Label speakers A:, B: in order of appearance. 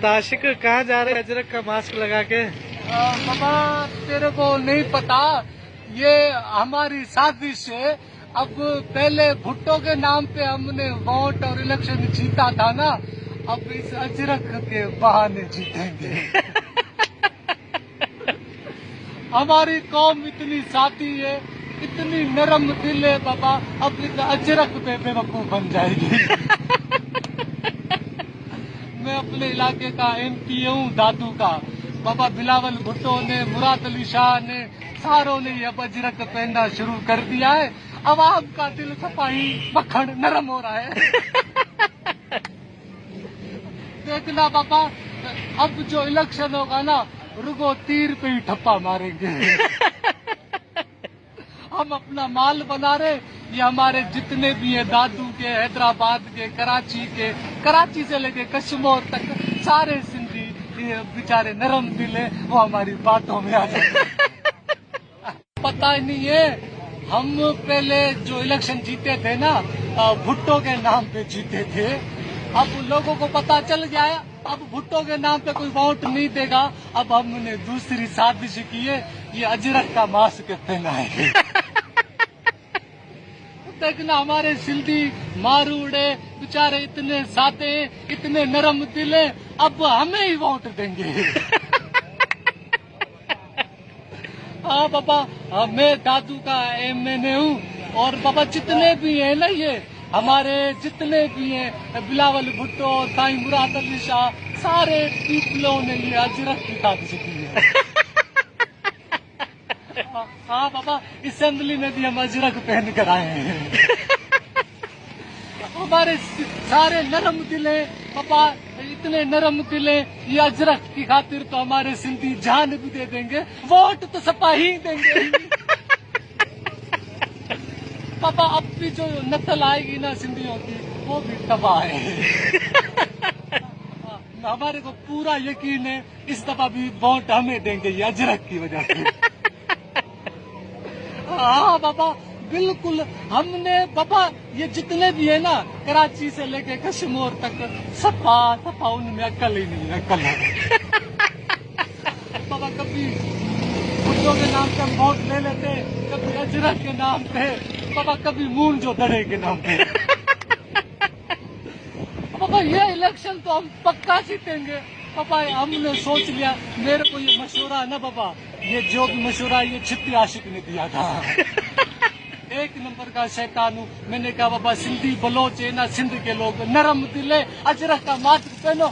A: आशिक कहाँ जा रहे हैं अजरक का मास्क लगा के?
B: बाबा तेरे को नहीं पता, ये हमारी साजिश है। अब पहले भुट्टो के नाम पे हमने वोट और इलेक्शन जीता था ना, अब इस अजरक के बहाने जीतेंगे। हमारी कौम इतनी साथी है, इतनी नरम दिल है बाबा, अब इस अजरक पे बेवकूफ बन जाएगी। मैं अपने इलाके का MP हूँ दादू का। बाबा बिलावल भुट्टो ने, मुराद अली शाह ने, सारों ने ये अजरक पहनना शुरू कर दिया है। अवाम का दिल सफाई मक्खन नरम हो रहा है। देखना बाबा, अब जो इलेक्शन होगा ना, रुको तीर पे ही ठप्पा मारेंगे। हम अपना माल बना रहे, ये हमारे जितने भी हैं दादू के, हैदराबाद के, कराची से लेके कश्मीर तक सारे सिंधी ये बेचारे नरम दिल है, वो हमारी बातों में आ जाते। पता ही नहीं है, हम पहले जो इलेक्शन जीते थे ना, भुट्टो के नाम पे जीते थे। अब लोगों को पता चल गया है, अब भुट्टो के नाम पे कोई वोट नहीं देगा। अब हमने दूसरी साजिश की है, ये अजरक का मास्क पहना है। देखना हमारे सिंधी मारूड़े बेचारे इतने सादे, इतने नरम दिल है, अब हमें ही वोट देंगे। हाँ बाबा, मैं दादू का MNA हूँ, और बाबा जितने भी हैं ना, ये हमारे जितने भी हैं, बिलावल भुट्टो, साईं मुराद अली शाह, सारे पीपलों ने ये अजरक की साजिश की है। हाँ बाबा, असेंबली में भी हम अजरक पहन कर आए हैं। हमारे सारे नरम दिल हैं बाबा, इतने नरम दिल हैं, ये अजरक की खातिर तो हमारे सिंधी जान भी दे देंगे, वोट तो सपा ही देंगे। पापा अब भी जो नस्ल आएगी ना सिंधियों की, वो भी तबाह है। हमारे को पूरा यकीन है, इस दफा भी वोट हमें देंगे ये अजरक की वजह से। हाँ बाबा बिल्कुल, हमने बाबा ये जितने भी है ना, कराची से लेके कश्मीर तक, सफा उनमें अक्ल ही नहीं है, अक्ल है। बाबा कभी भुट्टो के नाम पे हम वोट ले लेते, कभी अजरक के नाम पे, बाबा कभी मून जो दड़े के नाम पे। पापा ये इलेक्शन तो हम पक्का जीतेंगे। पापा हमने सोच लिया, मेरे को ये मशवरा है ना बाबा, ये जो भी मशवरा ये छिपी आशिक ने दिया था। एक नंबर का शैतान हूँ। मैंने कहा बाबा सिंधी बलोच है ना, सिंध के लोग नरम दिल है, अजरक का मास्क पहनो।